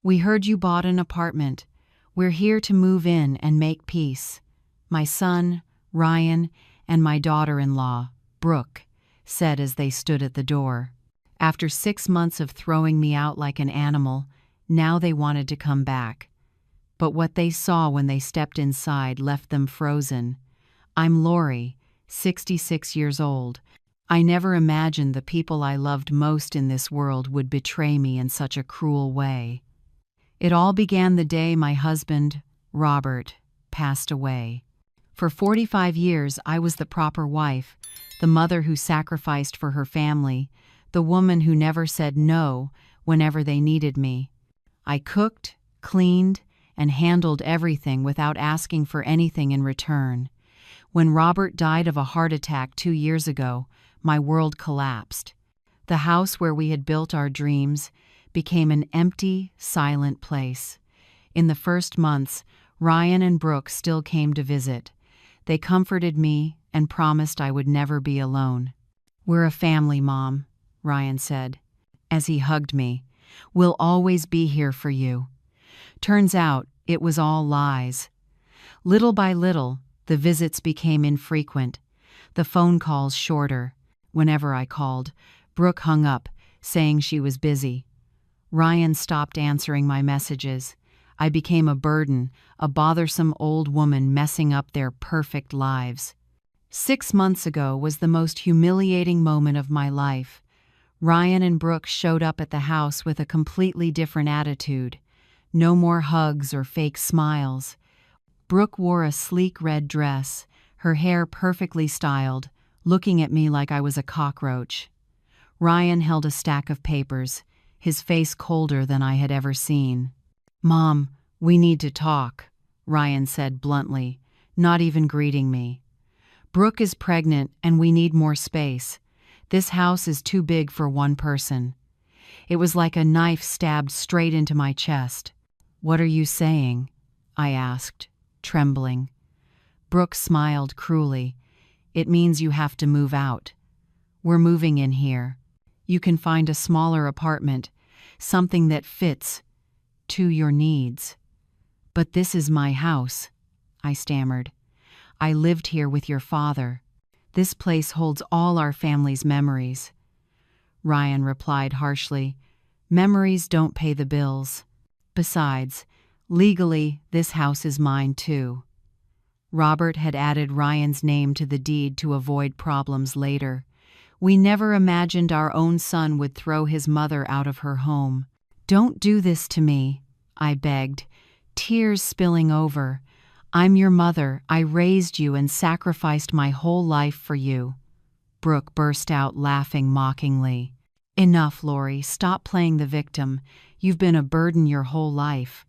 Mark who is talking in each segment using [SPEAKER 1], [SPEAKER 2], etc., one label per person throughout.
[SPEAKER 1] "We heard you bought an apartment. We're here to move in and make peace. My son, Ryan, and my daughter-in-law, Brooke," said as they stood at the door. After 6 months of throwing me out like an animal, now they wanted to come back. But what they saw when they stepped inside left them frozen. I'm Lori, 66 years old. I never imagined the people I loved most in this world would betray me in such a cruel way. It all began the day my husband, Robert, passed away. For 45 years, I was the proper wife, the mother who sacrificed for her family, the woman who never said no whenever they needed me. I cooked, cleaned, and handled everything without asking for anything in return. When Robert died of a heart attack 2 years ago, my world collapsed. The house where we had built our dreams became an empty, silent place. In the first months, Ryan and Brooke still came to visit. They comforted me and promised I would never be alone. "We're a family, Mom," Ryan said, as he hugged me. "We'll always be here for you." Turns out, it was all lies. Little by little, the visits became infrequent, the phone calls shorter. Whenever I called, Brooke hung up, saying she was busy. Ryan stopped answering my messages. I became a burden, a bothersome old woman messing up their perfect lives. 6 months ago was the most humiliating moment of my life. Ryan and Brooke showed up at the house with a completely different attitude. No more hugs or fake smiles. Brooke wore a sleek red dress, her hair perfectly styled, looking at me like I was a cockroach. Ryan held a stack of papers, his face colder than I had ever seen. "Mom, we need to talk," Ryan said bluntly, not even greeting me. "Brooke is pregnant and we need more space. This house is too big for one person." It was like a knife stabbed straight into my chest. "What are you saying?" I asked, trembling. Brooke smiled cruelly. "It means you have to move out. We're moving in here. You can find a smaller apartment, something that fits to your needs." "But this is my house," I stammered. "I lived here with your father. This place holds all our family's memories." Ryan replied harshly, "Memories don't pay the bills. Besides, legally, this house is mine too." Robert had added Ryan's name to the deed to avoid problems later. We never imagined our own son would throw his mother out of her home. "Don't do this to me," I begged, tears spilling over. "I'm your mother. I raised you and sacrificed my whole life for you." Brooke burst out laughing mockingly. "Enough, Lori. Stop playing the victim. You've been a burden your whole life."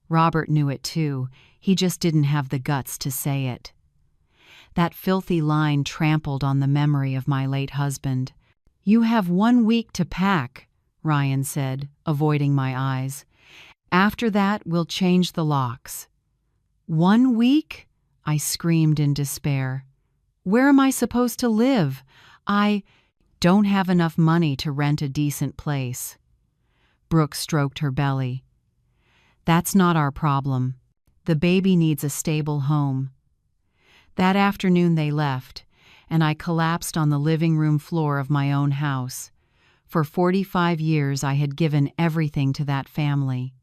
[SPEAKER 1] Robert knew it too. He just didn't have the guts to say it. That filthy line trampled on the memory of my late husband. "You have 1 week to pack," Ryan said, avoiding my eyes. "After that, we'll change the locks." 1 week? I screamed in despair. "Where am I supposed to live? I don't have enough money to rent a decent place." Brooke stroked her belly. "That's not our problem. The baby needs a stable home." That afternoon they left, and I collapsed on the living room floor of my own house. For 45 years I had given everything to that family.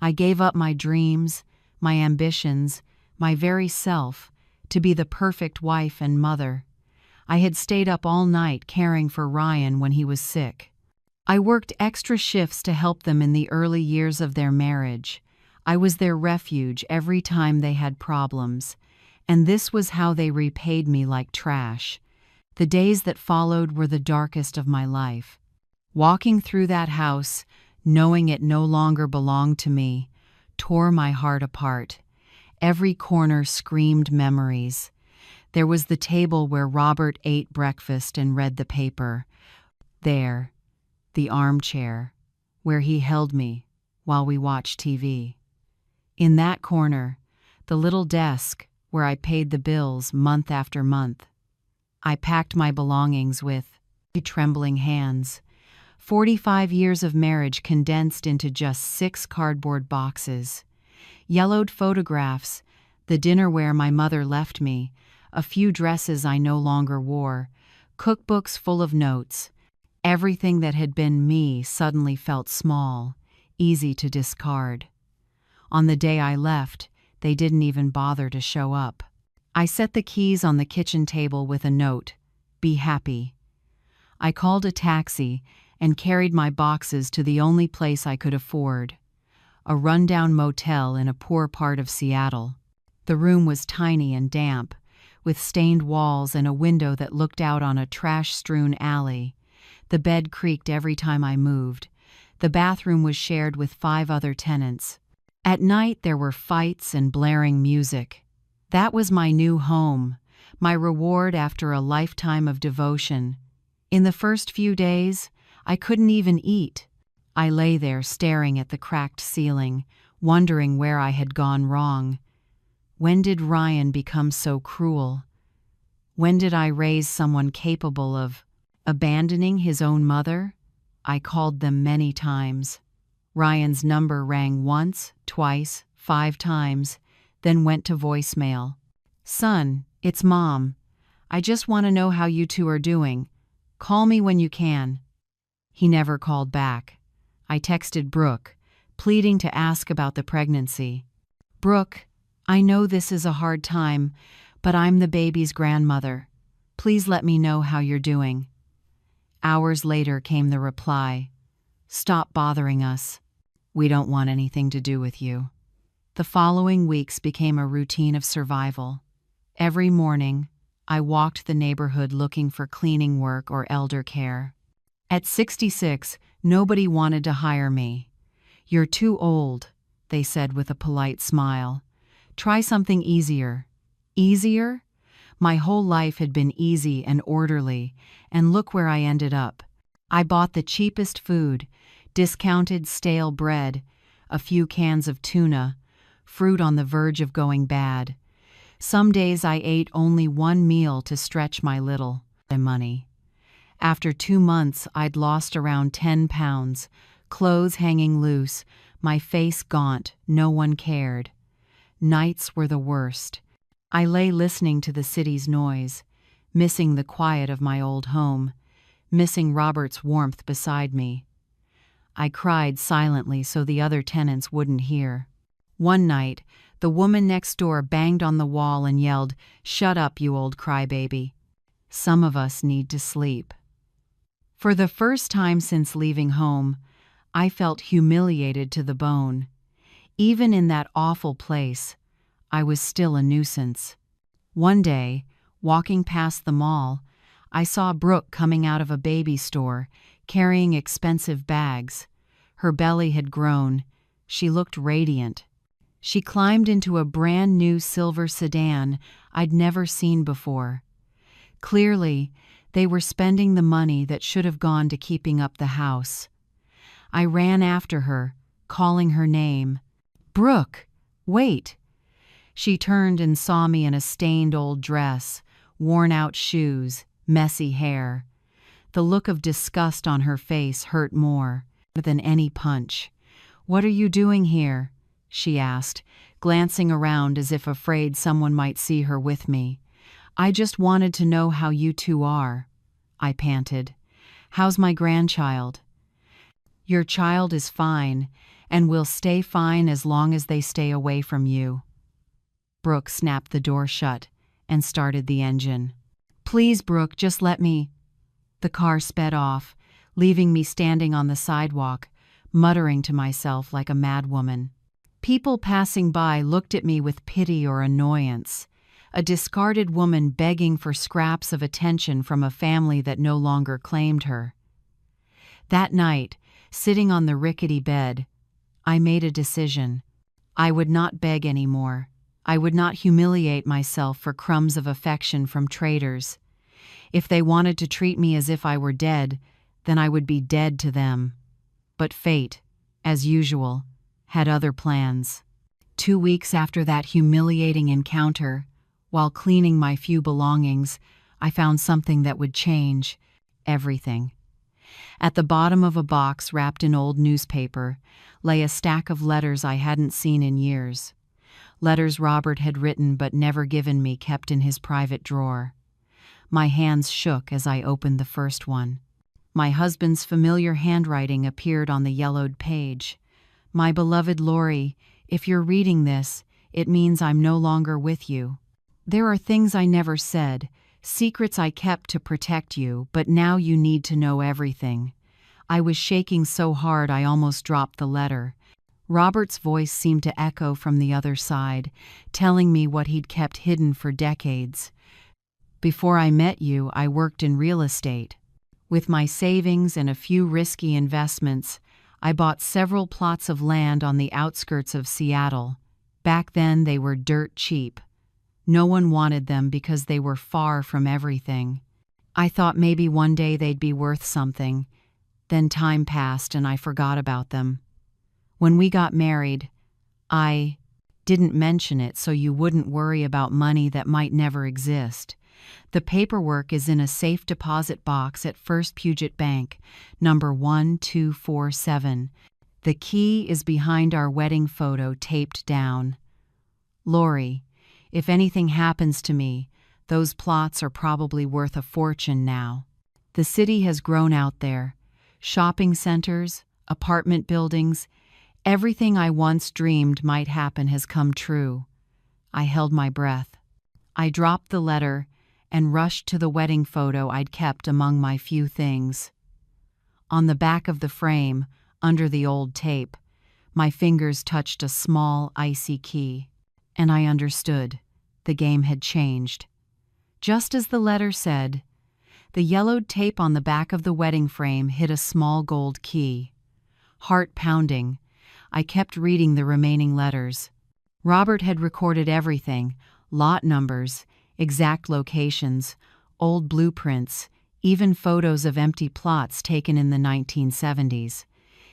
[SPEAKER 1] I gave up my dreams, my ambitions, my very self, to be the perfect wife and mother. I had stayed up all night caring for Ryan when he was sick. I worked extra shifts to help them in the early years of their marriage. I was their refuge every time they had problems, and this was how they repaid me like trash. The days that followed were the darkest of my life. Walking through that house, knowing it no longer belonged to me, tore my heart apart. Every corner screamed memories. There was the table where Robert ate breakfast and read the paper. There, the armchair, where he held me while we watched TV. In that corner, the little desk where I paid the bills month after month. I packed my belongings with trembling hands. 45 years of marriage condensed into just 6 cardboard boxes. Yellowed photographs, the dinnerware my mother left me, a few dresses I no longer wore, cookbooks full of notes. Everything that had been me suddenly felt small, easy to discard. On the day I left, they didn't even bother to show up. I set the keys on the kitchen table with a note, "Be happy." I called a taxi and carried my boxes to the only place I could afford, a rundown motel in a poor part of Seattle. The room was tiny and damp, with stained walls and a window that looked out on a trash-strewn alley. The bed creaked every time I moved. The bathroom was shared with 5 other tenants. At night there were fights and blaring music. That was my new home, my reward after a lifetime of devotion. In the first few days, I couldn't even eat. I lay there staring at the cracked ceiling, wondering where I had gone wrong. When did Ryan become so cruel? When did I raise someone capable of abandoning his own mother? I called them many times. Ryan's number rang once, twice, 5 times, then went to voicemail. "Son, it's Mom. I just want to know how you two are doing. Call me when you can." He never called back. I texted Brooke, pleading to ask about the pregnancy. "Brooke, I know this is a hard time, but I'm the baby's grandmother. Please let me know how you're doing." Hours later came the reply, "Stop bothering us. We don't want anything to do with you." The following weeks became a routine of survival. Every morning, I walked the neighborhood looking for cleaning work or elder care. At 66, nobody wanted to hire me. "You're too old," they said with a polite smile. "Try something easier." Easier? My whole life had been easy and orderly, and look where I ended up. I bought the cheapest food, discounted stale bread, a few cans of tuna, fruit on the verge of going bad. Some days I ate only 1 meal to stretch my little money. After 2 months, I'd lost around 10 pounds, clothes hanging loose, my face gaunt, no one cared. Nights were the worst. I lay listening to the city's noise, missing the quiet of my old home, missing Robert's warmth beside me. I cried silently so the other tenants wouldn't hear. One night, the woman next door banged on the wall and yelled, "Shut up, you old crybaby. Some of us need to sleep." For the first time since leaving home, I felt humiliated to the bone. Even in that awful place, I was still a nuisance. One day, walking past the mall, I saw Brooke coming out of a baby store, carrying expensive bags. Her belly had grown. She looked radiant. She climbed into a brand new silver sedan I'd never seen before. Clearly, they were spending the money that should have gone to keeping up the house. I ran after her, calling her name. "Brooke, wait!" She turned and saw me in a stained old dress, worn-out shoes, messy hair. The look of disgust on her face hurt more than any punch. "What are you doing here?" she asked, glancing around as if afraid someone might see her with me. "I just wanted to know how you two are," I panted. "How's my grandchild?" "Your child is fine, and will stay fine as long as they stay away from you." Brooke snapped the door shut and started the engine. "Please, Brooke, just let me." The car sped off, leaving me standing on the sidewalk, muttering to myself like a madwoman. People passing by looked at me with pity or annoyance. A discarded woman begging for scraps of attention from a family that no longer claimed her. That night, sitting on the rickety bed, I made a decision. I would not beg anymore. I would not humiliate myself for crumbs of affection from traitors. If they wanted to treat me as if I were dead, then I would be dead to them. But fate, as usual, had other plans. 2 weeks after that humiliating encounter, while cleaning my few belongings, I found something that would change everything. At the bottom of a box wrapped in old newspaper lay a stack of letters I hadn't seen in years. Letters Robert had written but never given me, kept in his private drawer. My hands shook as I opened the first one. My husband's familiar handwriting appeared on the yellowed page. "My beloved Lori, if you're reading this, it means I'm no longer with you. There are things I never said, secrets I kept to protect you, but now you need to know everything." I was shaking so hard I almost dropped the letter. Robert's voice seemed to echo from the other side, telling me what he'd kept hidden for decades. "Before I met you, I worked in real estate. With my savings and a few risky investments, I bought several plots of land on the outskirts of Seattle. Back then they were dirt cheap. No one wanted them because they were far from everything. I thought maybe one day they'd be worth something. Then time passed and I forgot about them. When we got married, I didn't mention it so you wouldn't worry about money that might never exist. The paperwork is in a safe deposit box at First Puget Bank, number 1247. The key is behind our wedding photo taped down. Lori, if anything happens to me, those plots are probably worth a fortune now. The city has grown out there. Shopping centers, apartment buildings, everything I once dreamed might happen has come true." I held my breath. I dropped the letter and rushed to the wedding photo I'd kept among my few things. On the back of the frame, under the old tape, my fingers touched a small, icy key. And I understood. The game had changed. Just as the letter said, the yellowed tape on the back of the wedding frame hid a small gold key. Heart pounding, I kept reading the remaining letters. Robert had recorded everything: lot numbers, exact locations, old blueprints, even photos of empty plots taken in the 1970s.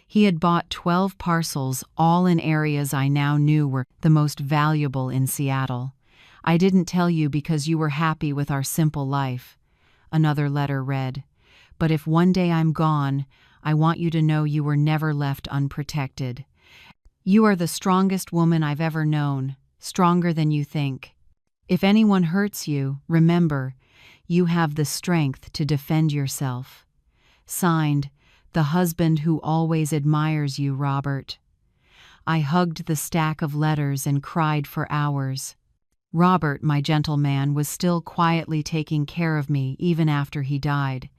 [SPEAKER 1] He had bought 12 parcels, all in areas I now knew were the most valuable in Seattle. "I didn't tell you because you were happy with our simple life," another letter read. "But if one day I'm gone, I want you to know you were never left unprotected. You are the strongest woman I've ever known, stronger than you think. If anyone hurts you, remember, you have the strength to defend yourself. Signed, the husband who always admires you, Robert." I hugged the stack of letters and cried for hours. Robert, my gentleman, was still quietly taking care of me even after he died.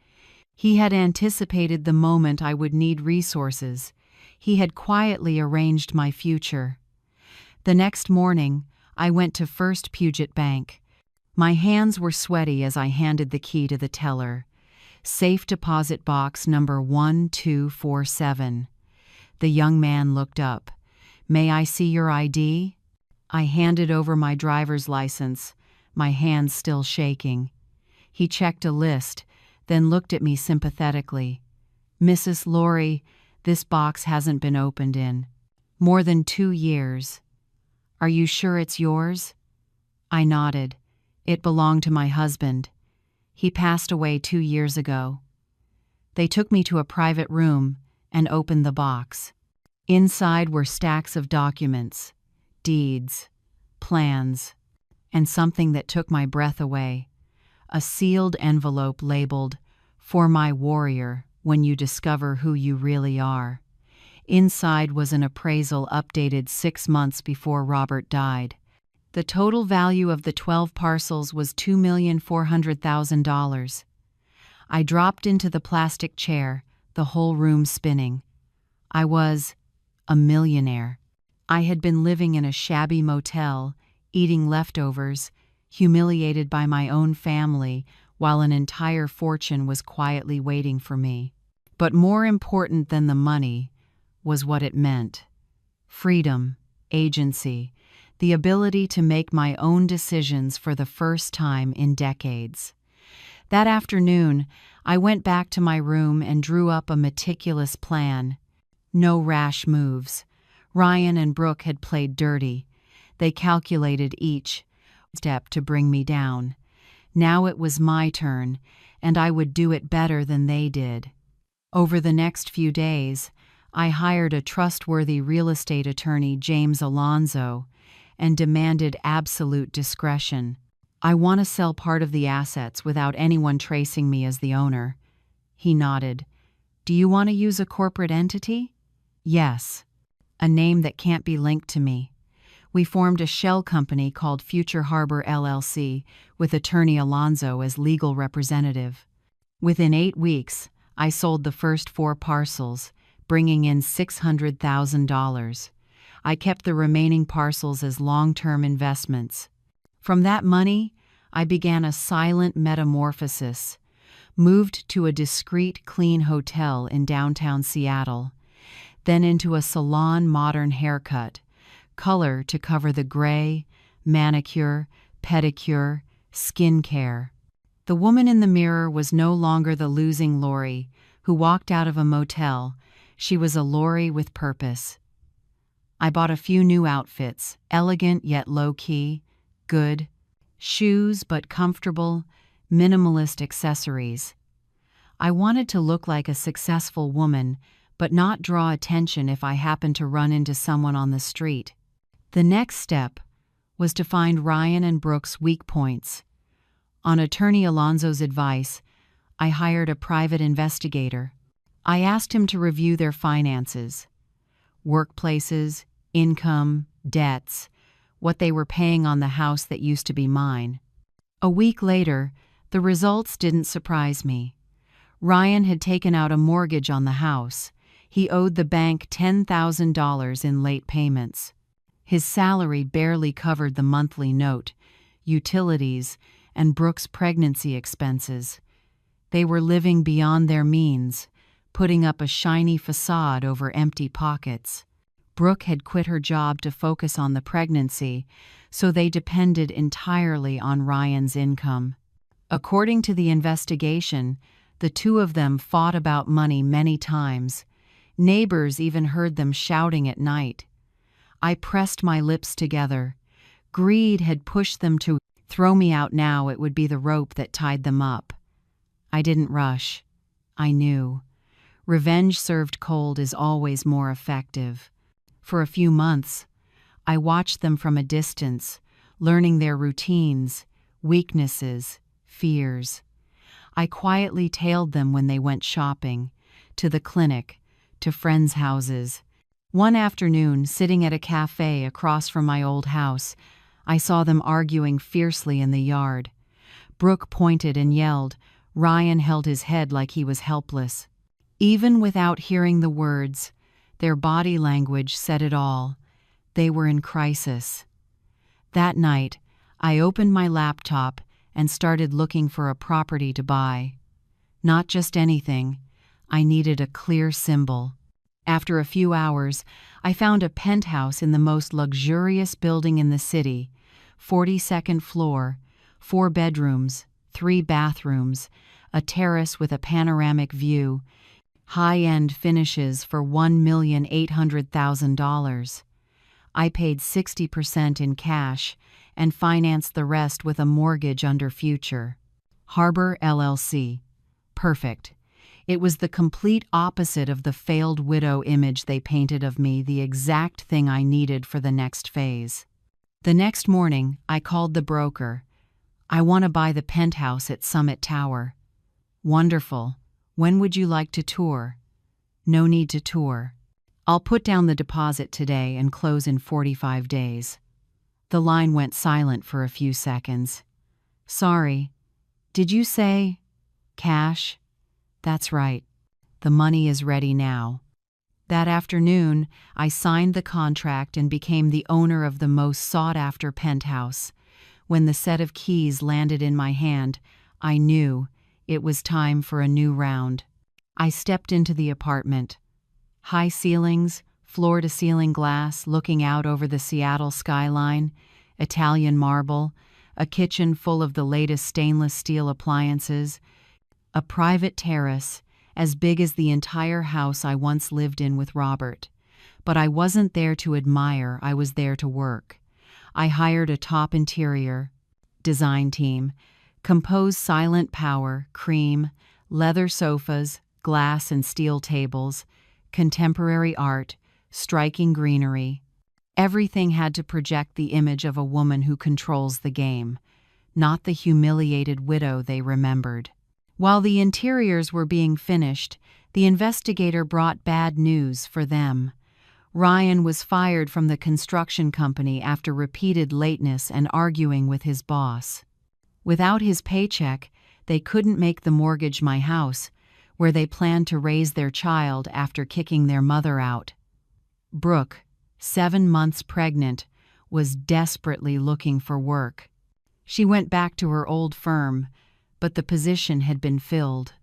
[SPEAKER 1] He had anticipated the moment I would need resources. He had quietly arranged my future. The next morning, I went to First Puget Bank. My hands were sweaty as I handed the key to the teller. "Safe deposit box number 1247. The young man looked up. "May I see your ID?" I handed over my driver's license, my hands still shaking. He checked a list, then looked at me sympathetically. "Mrs. Lori, this box hasn't been opened in more than 2 years. Are you sure it's yours?" I nodded. "It belonged to my husband. He passed away 2 years ago." They took me to a private room and opened the box. Inside were stacks of documents, deeds, plans, and something that took my breath away: a sealed envelope labeled, "For my warrior, when you discover who you really are." Inside was an appraisal updated 6 months before Robert died. The total value of the 12 parcels was $2,400,000. I dropped into the plastic chair, the whole room spinning. I was a millionaire. I had been living in a shabby motel, eating leftovers, humiliated by my own family, while an entire fortune was quietly waiting for me. But more important than the money was what it meant: freedom, agency, the ability to make my own decisions for the first time in decades. That afternoon, I went back to my room and drew up a meticulous plan. No rash moves. Ryan and Brooke had played dirty. They calculated each step to bring me down. Now it was my turn, and I would do it better than they did. Over the next few days, I hired a trustworthy real estate attorney, James Alonzo, and demanded absolute discretion. I want to sell part of the assets without anyone tracing me as the owner. He nodded. Do you want to use a corporate entity? Yes. A name that can't be linked to me. We formed a shell company called Future Harbor LLC with attorney Alonzo as legal representative. Within 8 weeks, I sold the first 4 parcels, bringing in $600,000. I kept the remaining parcels as long-term investments. From that money, I began a silent metamorphosis, moved to a discreet, clean hotel in downtown Seattle, then into a salon modern haircut, color to cover the gray, manicure, pedicure, skincare. The woman in the mirror was no longer the losing Lori who walked out of a motel. She was a Lori with purpose. I bought a few new outfits, elegant yet low-key, good. Shoes but comfortable, minimalist accessories. I wanted to look like a successful woman, but not draw attention if I happened to run into someone on the street. The next step was to find Ryan and Brooke's weak points. On attorney Alonzo's advice, I hired a private investigator. I asked him to review their finances, workplaces, income, debts, what they were paying on the house that used to be mine. A week later, the results didn't surprise me. Ryan had taken out a mortgage on the house. He owed the bank $10,000 in late payments. His salary barely covered the monthly note, utilities, and Brooke's pregnancy expenses. They were living beyond their means, putting up a shiny facade over empty pockets. Brooke had quit her job to focus on the pregnancy, so they depended entirely on Ryan's income. According to the investigation, the two of them fought about money many times. Neighbors even heard them shouting at night. I pressed my lips together. Greed had pushed them to throw me out now. It would be the rope that tied them up. I didn't rush. I knew. Revenge served cold is always more effective. For a few months, I watched them from a distance, learning their routines, weaknesses, fears. I quietly tailed them when they went shopping, to the clinic, to friends' houses. One afternoon, sitting at a cafe across from my old house, I saw them arguing fiercely in the yard. Brooke pointed and yelled. Ryan held his head like he was helpless. Even without hearing the words, their body language said it all. They were in crisis. That night, I opened my laptop and started looking for a property to buy. Not just anything. I needed a clear symbol. After a few hours, I found a penthouse in the most luxurious building in the city, 42nd floor, 4 bedrooms, 3 bathrooms, a terrace with a panoramic view, high-end finishes for $1,800,000. I paid 60% in cash and financed the rest with a mortgage under Future Harbor LLC. Perfect. It was the complete opposite of the failed widow image they painted of me, the exact thing I needed for the next phase. The next morning, I called the broker. I want to buy the penthouse at Summit Tower. Wonderful. When would you like to tour? No need to tour. I'll put down the deposit today and close in 45 days. The line went silent for a few seconds. Sorry. Did you say cash? That's right. The money is ready now. That afternoon, I signed the contract and became the owner of the most sought-after penthouse. When the set of keys landed in my hand, I knew it was time for a new round. I stepped into the apartment. High ceilings, floor-to-ceiling glass looking out over the Seattle skyline, Italian marble, a kitchen full of the latest stainless steel appliances, a private terrace as big as the entire house I once lived in with Robert. But I wasn't there to admire, I was there to work. I hired a top interior design team, composed silent power, cream, leather sofas, glass and steel tables, contemporary art, striking greenery. Everything had to project the image of a woman who controls the game, not the humiliated widow they remembered. While the interiors were being finished, the investigator brought bad news for them. Ryan was fired from the construction company after repeated lateness and arguing with his boss. Without his paycheck, they couldn't make the mortgage my house, where they planned to raise their child after kicking their mother out. Brooke, 7 months pregnant, was desperately looking for work. She went back to her old firm, but the position had been filled.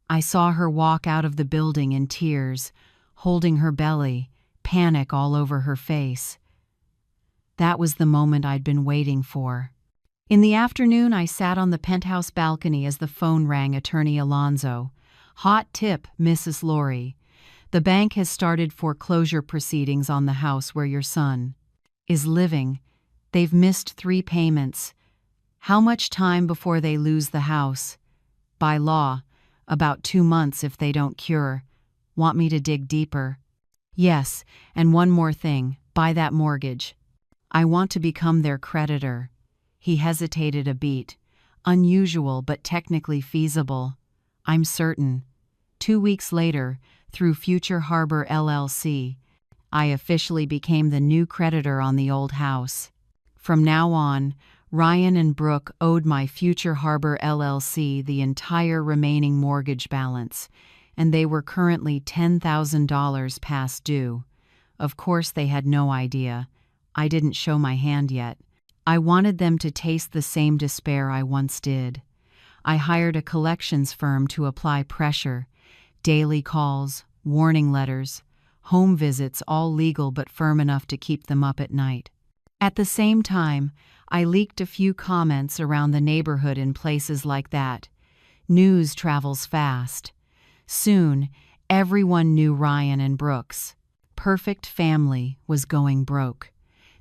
[SPEAKER 1] I saw her walk out of the building in tears, holding her belly, panic all over her face. That was the moment I'd been waiting for. In the afternoon, I sat on the penthouse balcony as the phone rang. Attorney Alonzo. Hot tip, Mrs. Laurie. The bank has started foreclosure proceedings on the house where your son is living. They've missed 3 payments. How much time before they lose the house? By law, about 2 months if they don't cure. Want me to dig deeper? Yes, and one more thing, buy that mortgage. I want to become their creditor. He hesitated a beat. Unusual but technically feasible. I'm certain. 2 weeks later, through Future Harbor LLC, I officially became the new creditor on the old house. From now on, Ryan and Brooke owed my Future Harbor LLC the entire remaining mortgage balance, and they were currently $10,000 past due. Of course they had no idea. I didn't show my hand yet. I wanted them to taste the same despair I once did. I hired a collections firm to apply pressure. Daily calls, warning letters, home visits, all legal but firm enough to keep them up at night. At the same time, I leaked a few comments around the neighborhood in places like that. News travels fast. Soon, everyone knew Ryan and Brooke's perfect family was going broke.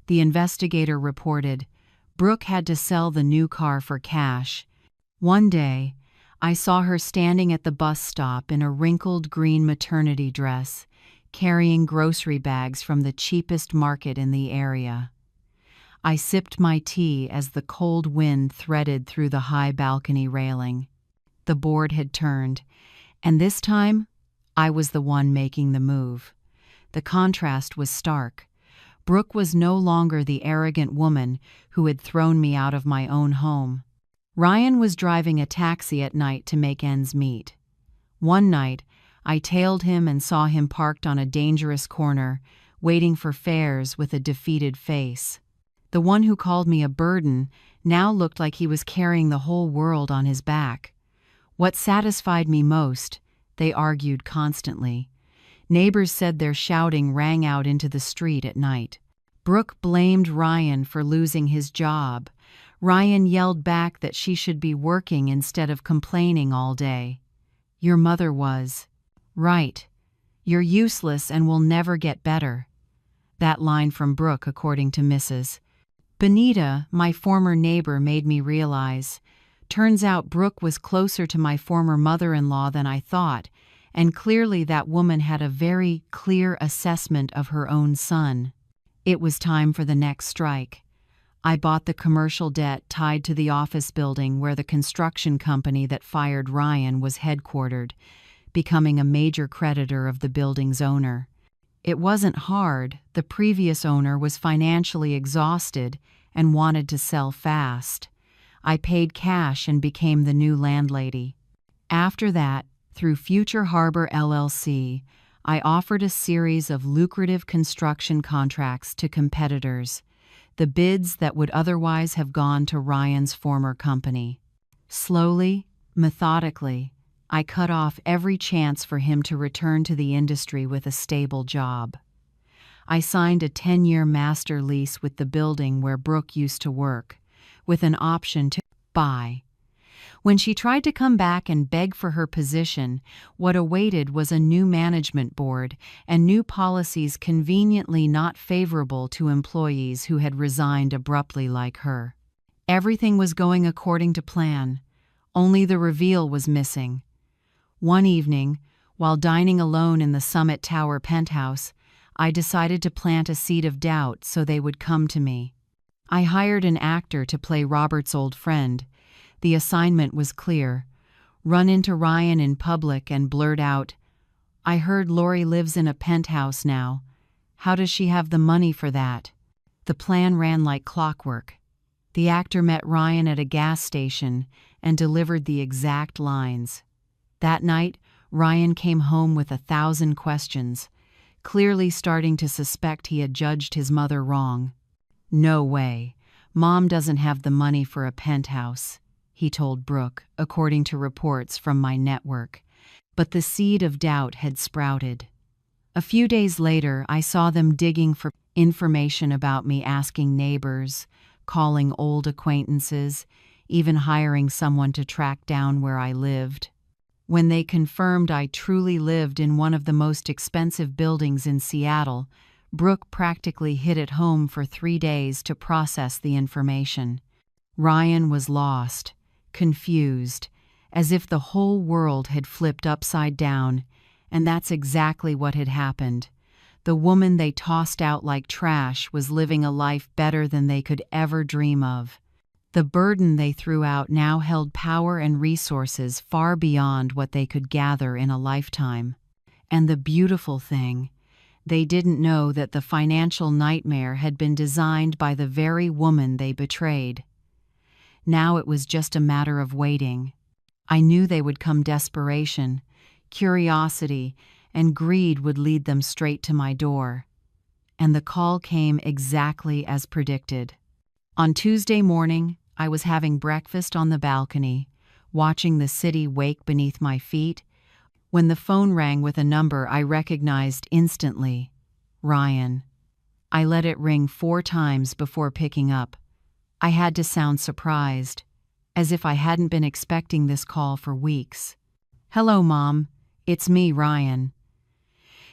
[SPEAKER 1] The investigator reported, Brooke had to sell the new car for cash. One day, I saw her standing at the bus stop in a wrinkled green maternity dress, carrying grocery bags from the cheapest market in the area. I sipped my tea as the cold wind threaded through the high balcony railing. The board had turned, and this time, I was the one making the move. The contrast was stark. Brooke was no longer the arrogant woman who had thrown me out of my own home. Ryan was driving a taxi at night to make ends meet. One night, I tailed him and saw him parked on a dangerous corner, waiting for fares with a defeated face. The one who called me a burden now looked like he was carrying the whole world on his back. What satisfied me most, they argued constantly. Neighbors said their shouting rang out into the street at night. Brooke blamed Ryan for losing his job. Ryan yelled back that she should be working instead of complaining all day. Your mother was right. You're useless and will never get better. That line from Brooke, according to Mrs. Benita, my former neighbor, made me realize. Turns out Brooke was closer to my former mother-in-law than I thought, and clearly that woman had a very clear assessment of her own son. It was time for the next strike. I bought the commercial debt tied to the office building where the construction company that fired Ryan was headquartered, becoming a major creditor of the building's owner. It wasn't hard. The previous owner was financially exhausted and wanted to sell fast. I paid cash and became the new landlady. After that, through Future Harbor LLC, I offered a series of lucrative construction contracts to competitors, the bids that would otherwise have gone to Ryan's former company. Slowly, methodically, I cut off every chance for him to return to the industry with a stable job. I signed a 10-year master lease with the building where Brooke used to work, with an option to buy. When she tried to come back and beg for her position, what awaited was a new management board and new policies conveniently not favorable to employees who had resigned abruptly like her. Everything was going according to plan. Only the reveal was missing. One evening, while dining alone in the Summit Tower penthouse, I decided to plant a seed of doubt so they would come to me. I hired an actor to play Robert's old friend. The assignment was clear: run into Ryan in public and blurt out, "I heard Lori lives in a penthouse now. How does she have the money for that?" The plan ran like clockwork. The actor met Ryan at a gas station and delivered the exact lines. That night, Ryan came home with 1,000 questions, clearly starting to suspect he had judged his mother wrong. "No way. Mom doesn't have the money for a penthouse," he told Brooke, according to reports from my network. But the seed of doubt had sprouted. A few days later, I saw them digging for information about me, asking neighbors, calling old acquaintances, even hiring someone to track down where I lived. When they confirmed I truly lived in one of the most expensive buildings in Seattle, Brooke practically hid at home for 3 days to process the information. Ryan was lost, confused, as if the whole world had flipped upside down, and that's exactly what had happened. The woman they tossed out like trash was living a life better than they could ever dream of. The burden they threw out now held power and resources far beyond what they could gather in a lifetime. And the beautiful thing, they didn't know that the financial nightmare had been designed by the very woman they betrayed. Now it was just a matter of waiting. I knew they would come. Desperation, curiosity, and greed would lead them straight to my door. And the call came exactly as predicted. On Tuesday morning, I was having breakfast on the balcony, watching the city wake beneath my feet, when the phone rang with a number I recognized instantly: Ryan. I let it ring 4 times before picking up. I had to sound surprised, as if I hadn't been expecting this call for weeks. "Hello, Mom. It's me, Ryan."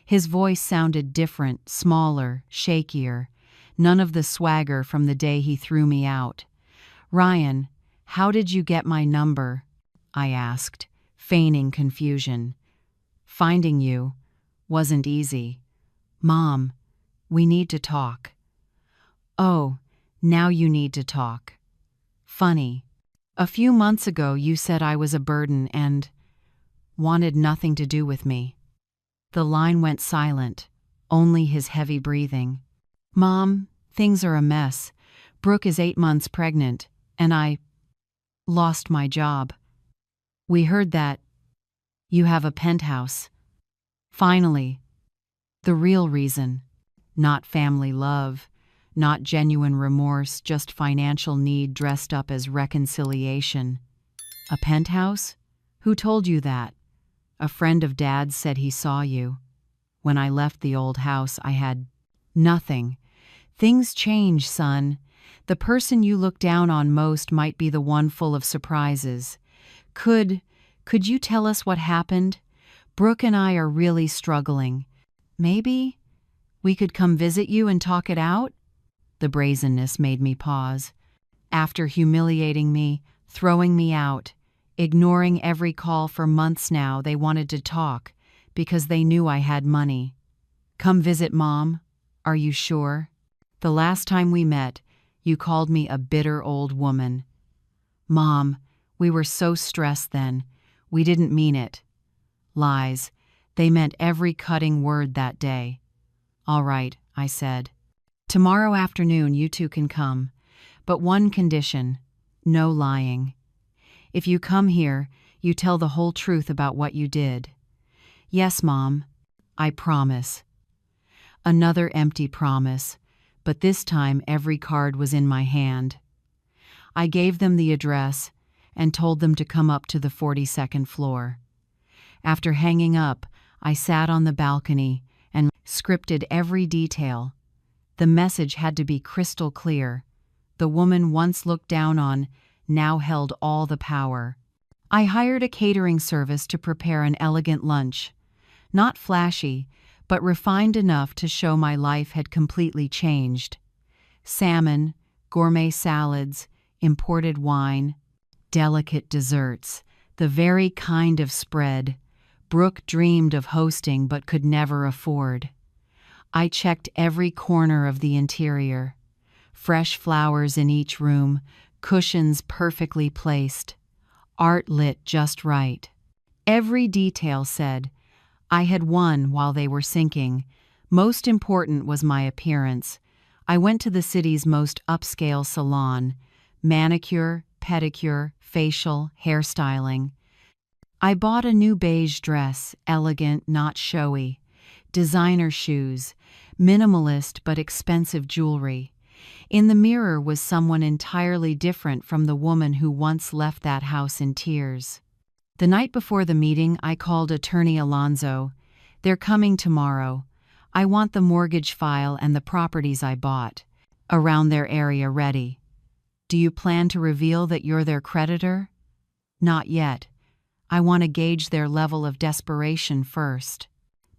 [SPEAKER 1] His voice sounded different, smaller, shakier, none of the swagger from the day he threw me out. "Ryan, how did you get my number?" I asked, feigning confusion. "Finding you wasn't easy. Mom, we need to talk." "Oh, now you need to talk. Funny. A few months ago you said I was a burden and wanted nothing to do with me." The line went silent, only his heavy breathing. "Mom, things are a mess. Brooke is 8 months pregnant, and I lost my job." "We heard that. You have a penthouse." Finally, the real reason. Not family love, not genuine remorse, just financial need dressed up as reconciliation. "A penthouse? Who told you that?" "A friend of Dad's said he saw you. When I left the old house, I had nothing." "Things change, son. The person you look down on most might be the one full of surprises. Could you tell us what happened? Brooke and I are really struggling. Maybe we could come visit you and talk it out?" The brazenness made me pause. After humiliating me, throwing me out, ignoring every call for months now, they wanted to talk because they knew I had money. "Come visit, Mom. Are you sure? The last time we met, you called me a bitter old woman." "Mom, we were so stressed then. We didn't mean it." Lies. They meant every cutting word that day. "All right," I said. "Tomorrow afternoon you two can come. But one condition: no lying. If you come here, you tell the whole truth about what you did." "Yes, Mom. I promise." Another empty promise, but this time every card was in my hand. I gave them the address and told them to come up to the 42nd floor. After hanging up, I sat on the balcony and scripted every detail. The message had to be crystal clear. The woman once looked down on now held all the power. I hired a catering service to prepare an elegant lunch. Not flashy, but refined enough to show my life had completely changed. Salmon, gourmet salads, imported wine, delicate desserts, the very kind of spread Brooke dreamed of hosting but could never afford. I checked every corner of the interior. Fresh flowers in each room, cushions perfectly placed, art lit just right. Every detail said, I had won while they were sinking. Most important was my appearance. I went to the city's most upscale salon, manicure, pedicure, facial, hairstyling. I bought a new beige dress, elegant, not showy, designer shoes, minimalist but expensive jewelry. In the mirror was someone entirely different from the woman who once left that house in tears. The night before the meeting, I called Attorney Alonzo. They're coming tomorrow. I want the mortgage file and the properties I bought around their area ready. Do you plan to reveal that you're their creditor? Not yet. I want to gauge their level of desperation first.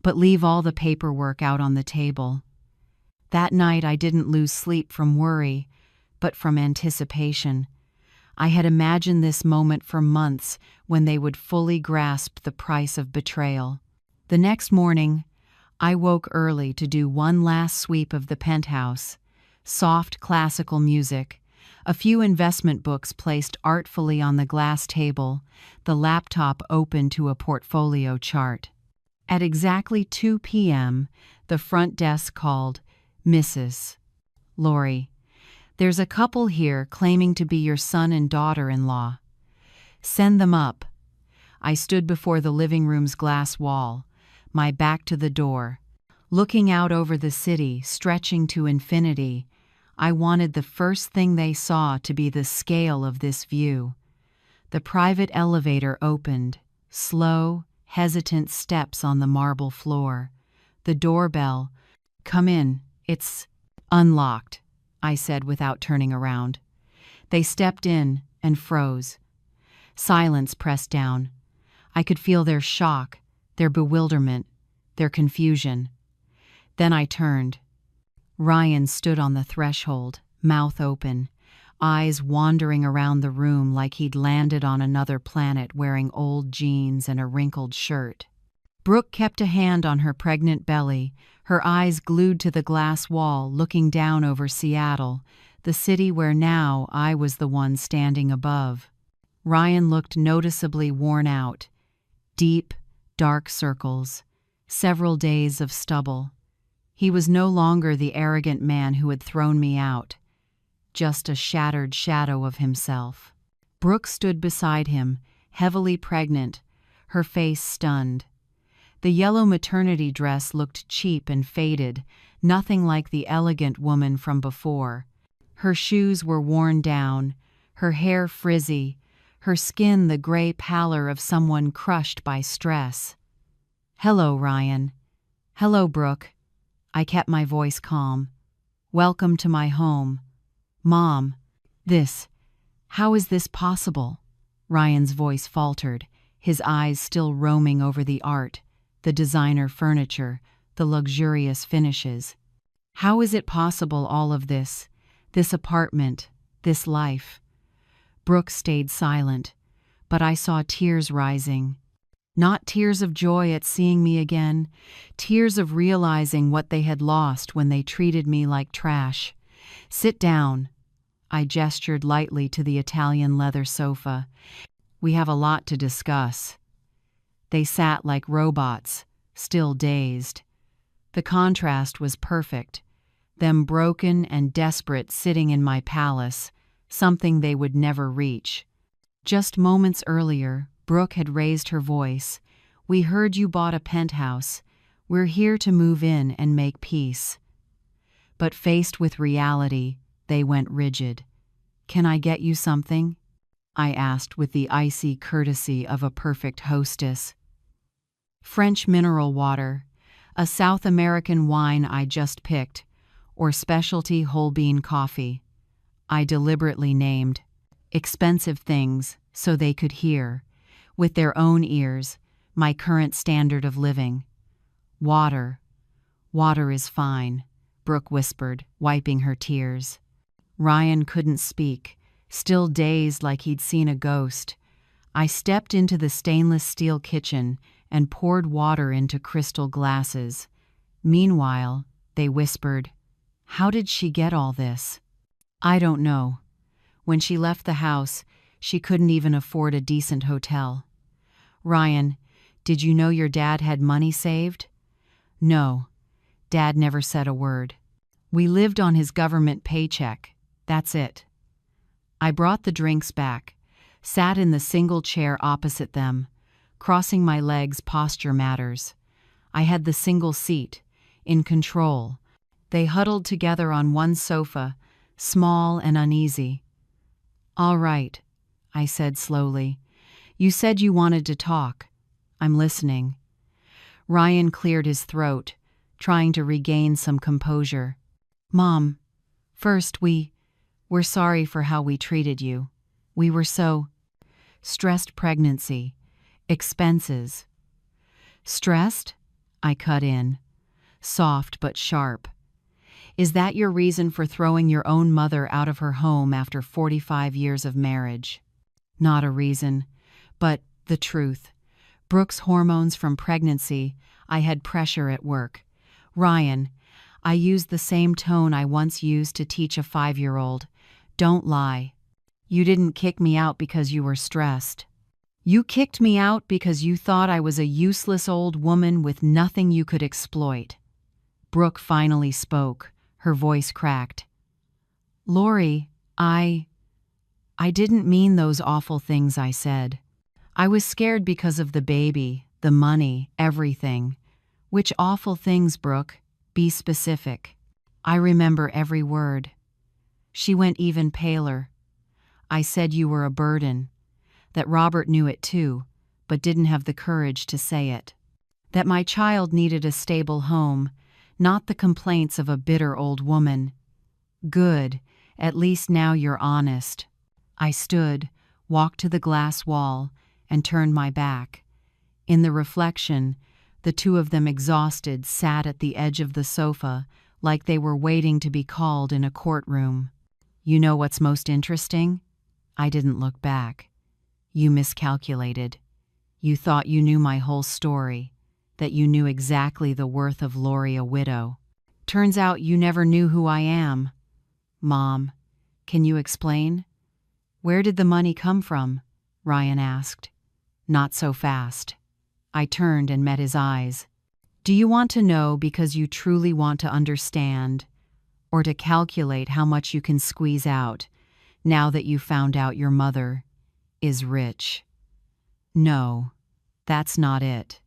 [SPEAKER 1] But leave all the paperwork out on the table. That night I didn't lose sleep from worry, but from anticipation. I had imagined this moment for months when they would fully grasp the price of betrayal. The next morning, I woke early to do one last sweep of the penthouse. Soft classical music, a few investment books placed artfully on the glass table, the laptop open to a portfolio chart. At exactly 2 p.m., the front desk called, Mrs. Lori, there's a couple here claiming to be your son and daughter-in-law. Send them up. I stood before the living room's glass wall, my back to the door. Looking out over the city, stretching to infinity, I wanted the first thing they saw to be the scale of this view. The private elevator opened, slow, hesitant steps on the marble floor. The doorbell. Come in, it's unlocked, I said without turning around. They stepped in and froze. Silence pressed down. I could feel their shock, their bewilderment, their confusion. Then I turned. Ryan stood on the threshold, mouth open, eyes wandering around the room like he'd landed on another planet wearing old jeans and a wrinkled shirt. Brooke kept a hand on her pregnant belly, her eyes glued to the glass wall, looking down over Seattle, the city where now I was the one standing above. Ryan looked noticeably worn out. Deep, dark circles, several days of stubble. He was no longer the arrogant man who had thrown me out, just a shattered shadow of himself. Brooke stood beside him, heavily pregnant, her face stunned. The yellow maternity dress looked cheap and faded, nothing like the elegant woman from before. Her shoes were worn down, her hair frizzy, her skin the gray pallor of someone crushed by stress. Hello, Ryan. Hello, Brooke. I kept my voice calm. Welcome to my home. Mom, how is this possible? Ryan's voice faltered, his eyes still roaming over the art, the designer furniture, the luxurious finishes. How is it possible, all of this apartment, this life? Brooke stayed silent, but I saw tears rising. Not tears of joy at seeing me again, tears of realizing what they had lost when they treated me like trash. Sit down. I gestured lightly to the Italian leather sofa. We have a lot to discuss. They sat like robots, still dazed. The contrast was perfect. Them broken and desperate sitting in my palace, something they would never reach. Just moments earlier, Brooke had raised her voice. We heard you bought a penthouse. We're here to move in and make peace. But faced with reality, they went rigid. Can I get you something? I asked with the icy courtesy of a perfect hostess. French mineral water, a South American wine I just picked, or specialty whole bean coffee. I deliberately named expensive things so they could hear, with their own ears, my current standard of living. Water is fine, Brooke whispered, wiping her tears. Ryan couldn't speak, still dazed like he'd seen a ghost. I stepped into the stainless steel kitchen and poured water into crystal glasses. Meanwhile, they whispered, "How did she get all this?" "I don't know. When she left the house, she couldn't even afford a decent hotel." "Ryan, did you know your dad had money saved?" "No. Dad never said a word. We lived on his government paycheck. That's it." I brought the drinks back, sat in the single chair opposite them. Crossing my legs, posture matters. I had the single seat, in control. They huddled together on one sofa, small and uneasy. "All right," I said slowly. "You said you wanted to talk. I'm listening." Ryan cleared his throat, trying to regain some composure. "Mom, first we're sorry for how we treated you. We were so stressed. Pregnancy, expenses." "Stressed?" I cut in, soft but sharp. "Is that your reason for throwing your own mother out of her home after 45 years of marriage?" "Not a reason, but the truth. Brooke's hormones from pregnancy, I had pressure at work. Ryan, I used the same tone I once used to teach a 5-year-old. Don't lie. You didn't kick me out because you were stressed. You kicked me out because you thought I was a useless old woman with nothing you could exploit." Brooke finally spoke, her voice cracked. "Lori, I didn't mean those awful things I said. I was scared because of the baby, the money, everything." "Which awful things, Brooke? Be specific." I remember every word. She went even paler. "I said you were a burden. That Robert knew it too, but didn't have the courage to say it. That my child needed a stable home, not the complaints of a bitter old woman." "Good, at least now you're honest." I stood, walked to the glass wall, and turned my back. In the reflection, the two of them, exhausted, sat at the edge of the sofa like they were waiting to be called in a courtroom. "You know what's most interesting?" I didn't look back. "You miscalculated. You thought you knew my whole story, that you knew exactly the worth of Lori, a widow. Turns out you never knew who I am." "Mom, can you explain?" "Where did the money come from?" Ryan asked. "Not so fast." I turned and met his eyes. "Do you want to know because you truly want to understand, or to calculate how much you can squeeze out now that you found out your mother is rich?" "No, that's not it."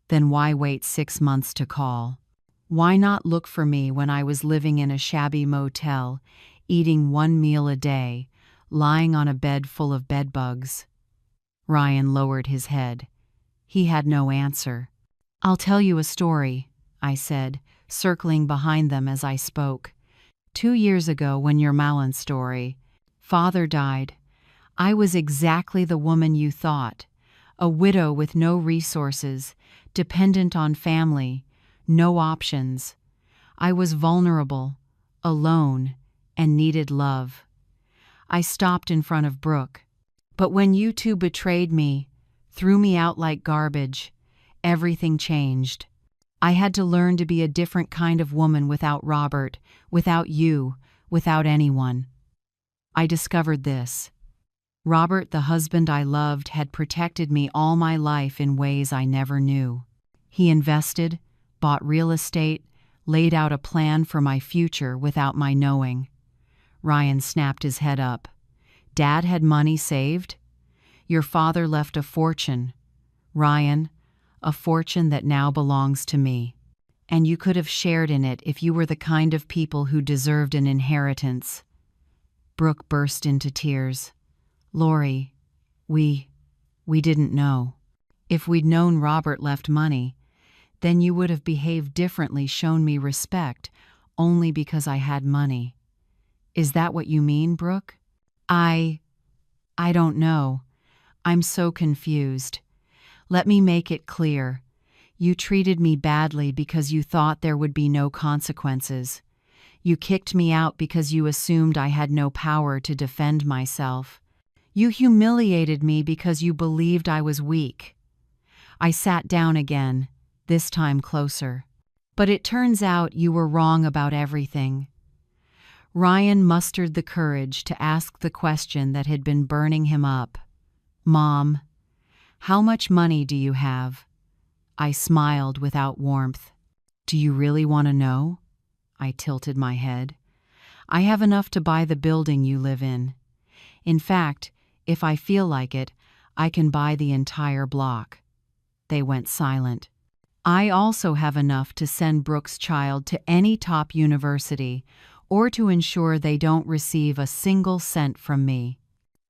[SPEAKER 1] "Then why wait 6 months to call? Why not look for me when I was living in a shabby motel, eating 1 meal a day, lying on a bed full of bedbugs?" Ryan lowered his head. He had no answer. "I'll tell you a story," I said, circling behind them as I spoke. 2 years ago, when your Malin story, Father died. I was exactly the woman you thought, a widow with no resources, dependent on family, no options. I was vulnerable, alone, and needed love. I stopped in front of Brooke. But when you two betrayed me, threw me out like garbage, everything changed. I had to learn to be a different kind of woman without Robert, without you, without anyone. I discovered this. Robert, the husband I loved, had protected me all my life in ways I never knew. He invested, bought real estate, laid out a plan for my future without my knowing. Ryan snapped his head up. "Dad had money saved? Your father left a fortune. Ryan, a fortune that now belongs to me. And you could have shared in it if you were the kind of people who deserved an inheritance." Brooke burst into tears. "Lori, we didn't know. If we'd known Robert left money, then you would have behaved differently, shown me respect, only because I had money." "Is that what you mean, Brooke?" I don't know. I'm so confused. Let me make it clear. You treated me badly because you thought there would be no consequences. You kicked me out because you assumed I had no power to defend myself. You humiliated me because you believed I was weak. I sat down again, this time closer. But it turns out you were wrong about everything. Ryan mustered the courage to ask the question that had been burning him up. Mom, how much money do you have? I smiled without warmth. Do you really want to know? I tilted my head. I have enough to buy the building you live in. In fact, if I feel like it, I can buy the entire block. They went silent. I also have enough to send Brooke's child to any top university or to ensure they don't receive a single cent from me.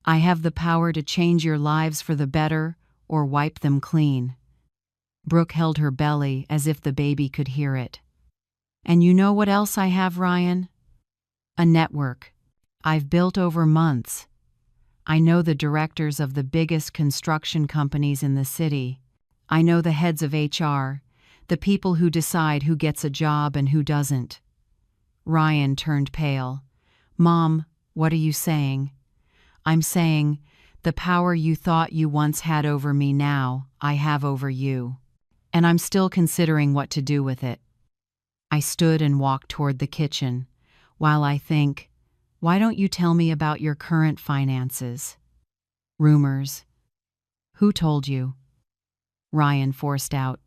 [SPEAKER 1] I have the power to change your lives for the better or wipe them clean. Brooke held her belly as if the baby could hear it. And you know what else I have, Ryan? A network I've built over months. I know the directors of the biggest construction companies in the city. I know the heads of HR, the people who decide who gets a job and who doesn't. Ryan turned pale. Mom, what are you saying? I'm saying, the power you thought you once had over me now, I have over you. And I'm still considering what to do with it. I stood and walked toward the kitchen, while I think, why don't you tell me about your current finances? Rumors. Who told you? Ryan forced out.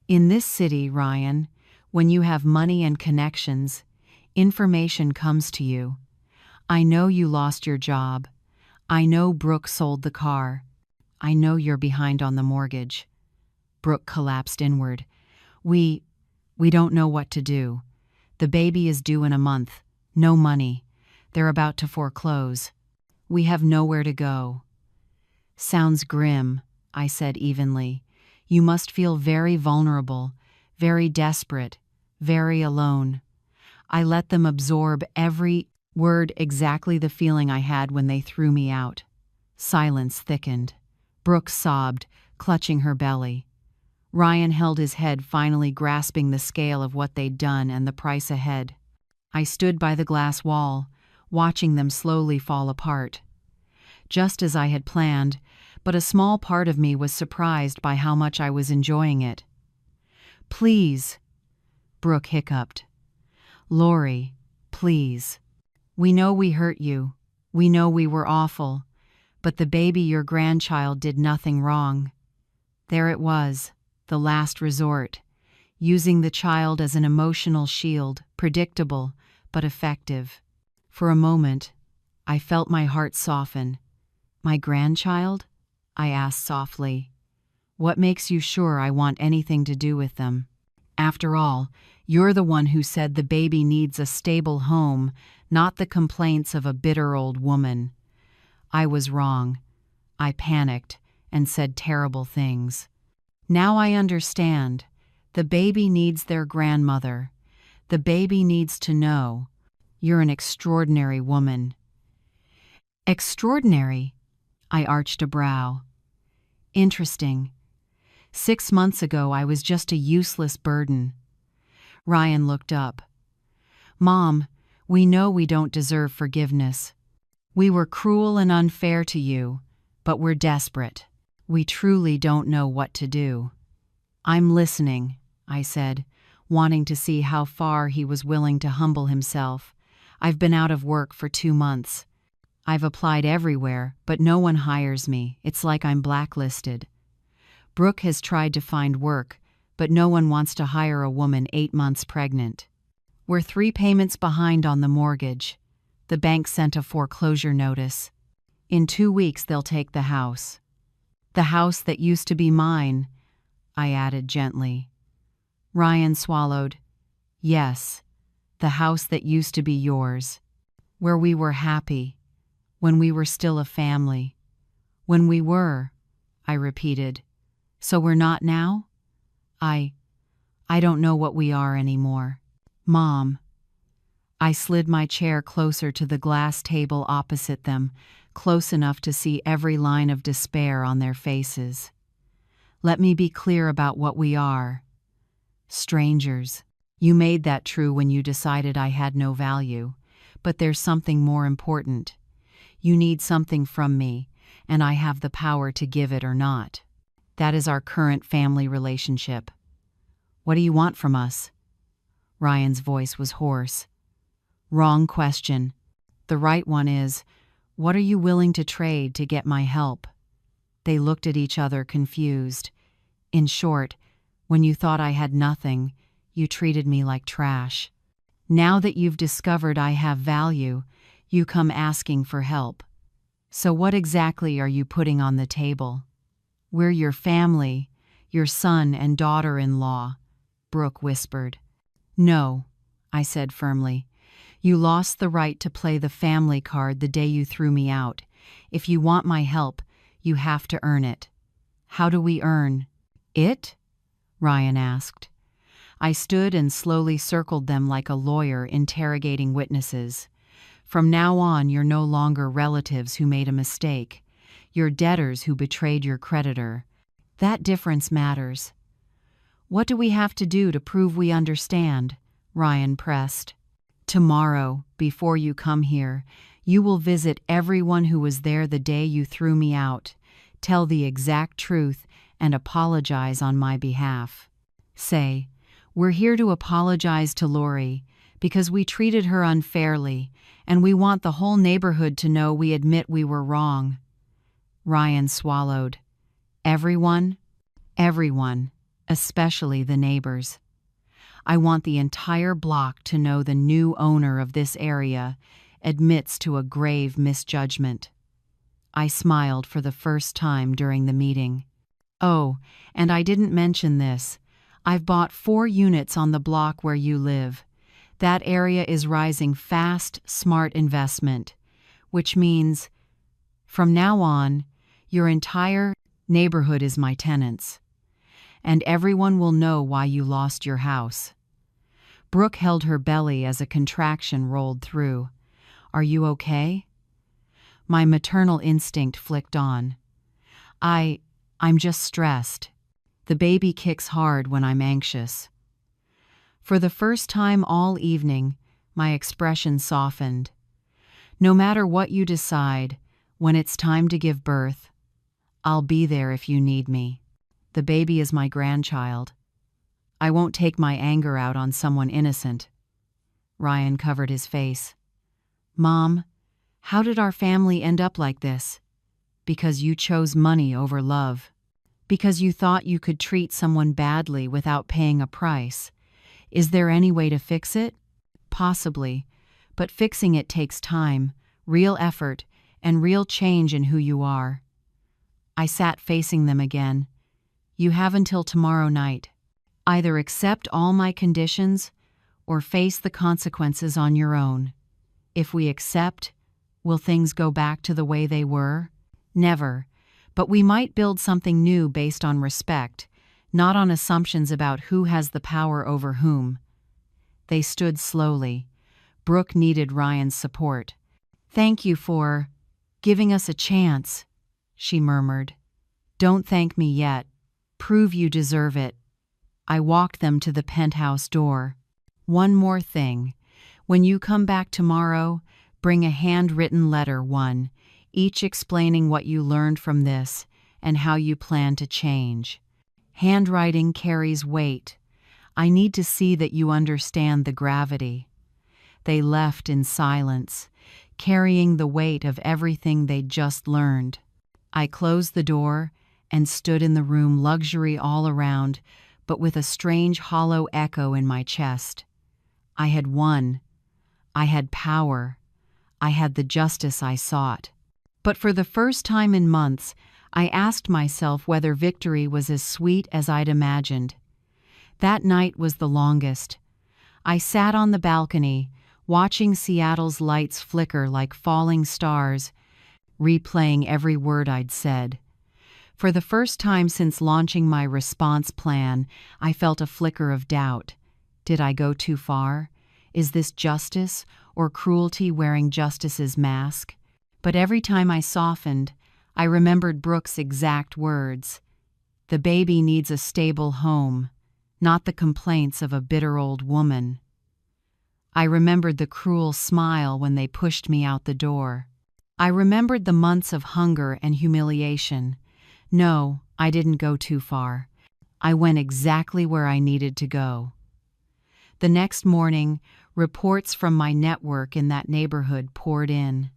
[SPEAKER 1] In this city, Ryan, when you have money and connections, information comes to you. I know you lost your job. I know Brooke sold the car. I know you're behind on the mortgage. Brooke collapsed inward. We don't know what to do. The baby is due in a month. No money. They're about to foreclose. We have nowhere to go. Sounds grim, I said evenly. You must feel very vulnerable, very desperate, very alone. I let them absorb every word, exactly the feeling I had when they threw me out. Silence thickened. Brooke sobbed, clutching her belly. Ryan held his head, finally grasping the scale of what they'd done and the price ahead. I stood by the glass wall, watching them slowly fall apart. Just as I had planned, but a small part of me was surprised by how much I was enjoying it. Please, Brooke hiccuped. Lori, please. We know we hurt you. We know we were awful. But the baby, your grandchild, did nothing wrong. There it was, the last resort, using the child as an emotional shield, predictable but effective. For a moment, I felt my heart soften. My grandchild? I asked softly. What makes you sure I want anything to do with them? After all, you're the one who said the baby needs a stable home, not the complaints of a bitter old woman. I was wrong. I panicked and said terrible things. Now I understand. The baby needs their grandmother. The baby needs to know. You're an extraordinary woman. Extraordinary? I arched a brow. Interesting. 6 months ago, I was just a useless burden. Ryan looked up. Mom, we know we don't deserve forgiveness. We were cruel and unfair to you, but we're desperate. We truly don't know what to do. I'm listening, I said, wanting to see how far he was willing to humble himself. I've been out of work for 2 months. I've applied everywhere, but no one hires me. It's like I'm blacklisted. Brooke has tried to find work, but no one wants to hire a woman 8 months pregnant. We're 3 payments behind on the mortgage. The bank sent a foreclosure notice. In 2 weeks, they'll take the house. The house that used to be mine, I added gently. Ryan swallowed. Yes, the house that used to be yours. Where we were happy. When we were still a family. When we were, I repeated. So we're not now? I don't know what we are anymore. Mom. I slid my chair closer to the glass table opposite them, close enough to see every line of despair on their faces. Let me be clear about what we are. Strangers. You made that true when you decided I had no value, but there's something more important. You need something from me, and I have the power to give it or not. That is our current family relationship. What do you want from us? Ryan's voice was hoarse. Wrong question. The right one is, what are you willing to trade to get my help? They looked at each other confused. In short, when you thought I had nothing, you treated me like trash. Now that you've discovered I have value, you come asking for help. So what exactly are you putting on the table? We're your family, your son and daughter-in-law, Brooke whispered. No, I said firmly. You lost the right to play the family card the day you threw me out. If you want my help, you have to earn it. How do we earn it? Ryan asked. I stood and slowly circled them like a lawyer interrogating witnesses. From now on, you're no longer relatives who made a mistake. You're debtors who betrayed your creditor. That difference matters. What do we have to do to prove we understand? Ryan pressed. Tomorrow, before you come here, you will visit everyone who was there the day you threw me out, tell the exact truth, and apologize on my behalf. Say, we're here to apologize to Lori because we treated her unfairly, and we want the whole neighborhood to know we admit we were wrong. Ryan swallowed. Everyone? Everyone, especially the neighbors. I want the entire block to know the new owner of this area admits to a grave misjudgment. I smiled for the first time during the meeting. Oh, and I didn't mention this. I've bought 4 units on the block where you live. That area is rising fast, smart investment, which means, from now on, your entire neighborhood is my tenants. And everyone will know why you lost your house. Brooke held her belly as a contraction rolled through. Are you okay? My maternal instinct flicked on. I'm just stressed. The baby kicks hard when I'm anxious. For the first time all evening, my expression softened. No matter what you decide, when it's time to give birth, I'll be there if you need me. The baby is my grandchild. I won't take my anger out on someone innocent. Ryan covered his face. Mom, how did our family end up like this? Because you chose money over love. Because you thought you could treat someone badly without paying a price. Is there any way to fix it? Possibly, but fixing it takes time, real effort, and real change in who you are. I sat facing them again. You have until tomorrow night. Either accept all my conditions or face the consequences on your own. If we accept, will things go back to the way they were? Never, but we might build something new based on respect, not on assumptions about who has the power over whom. They stood slowly. Brooke needed Ryan's support. Thank you for giving us a chance, she murmured. Don't thank me yet. Prove you deserve it. I walked them to the penthouse door. One more thing. When you come back tomorrow, bring a handwritten letter, each explaining what you learned from this and how you plan to change. Handwriting carries weight. I need to see that you understand the gravity. They left in silence, carrying the weight of everything they'd just learned. I closed the door and stood in the room, luxury all around, but with a strange hollow echo in my chest. I had won. I had power. I had the justice I sought. But for the first time in months, I asked myself whether victory was as sweet as I'd imagined. That night was the longest. I sat on the balcony, watching Seattle's lights flicker like falling stars, replaying every word I'd said. For the first time since launching my response plan, I felt a flicker of doubt. Did I go too far? Is this justice or cruelty wearing justice's mask? But every time I softened, I remembered Brooke's exact words. The baby needs a stable home, not the complaints of a bitter old woman. I remembered the cruel smile when they pushed me out the door. I remembered the months of hunger and humiliation. No, I didn't go too far. I went exactly where I needed to go. The next morning, reports from my network in that neighborhood poured in.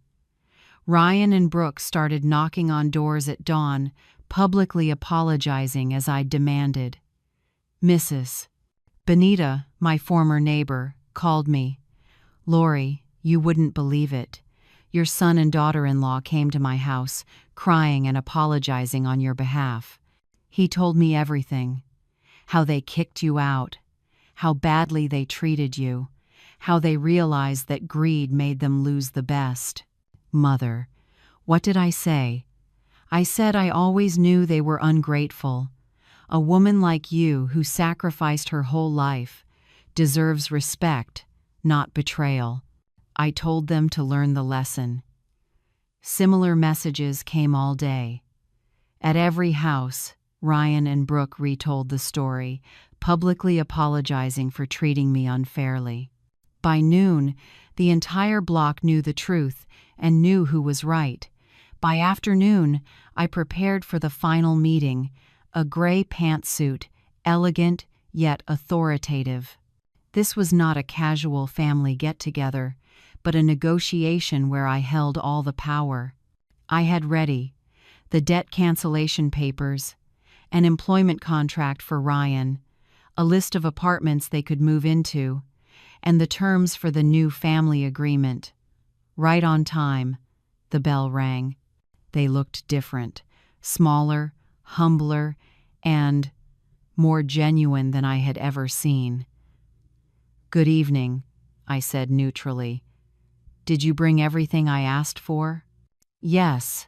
[SPEAKER 1] Ryan and Brooke started knocking on doors at dawn, publicly apologizing as I demanded. Mrs. Benita, my former neighbor, called me. Lori, you wouldn't believe it. Your son and daughter-in-law came to my house, crying and apologizing on your behalf. He told me everything. How they kicked you out. How badly they treated you. How they realized that greed made them lose the best. Mother, what did I say? I said I always knew they were ungrateful. A woman like you who sacrificed her whole life deserves respect, not betrayal. I told them to learn the lesson. Similar messages came all day. At every house, Ryan and Brooke retold the story, publicly apologizing for treating me unfairly. By noon, the entire block knew the truth and knew who was right. By afternoon, I prepared for the final meeting, a gray pantsuit, elegant yet authoritative. This was not a casual family get-together, but a negotiation where I held all the power. I had ready the debt cancellation papers, an employment contract for Ryan, a list of apartments they could move into, and the terms for the new family agreement. Right on time, the bell rang. They looked different, smaller, humbler, and more genuine than I had ever seen. Good evening, I said neutrally. Did you bring everything I asked for? Yes.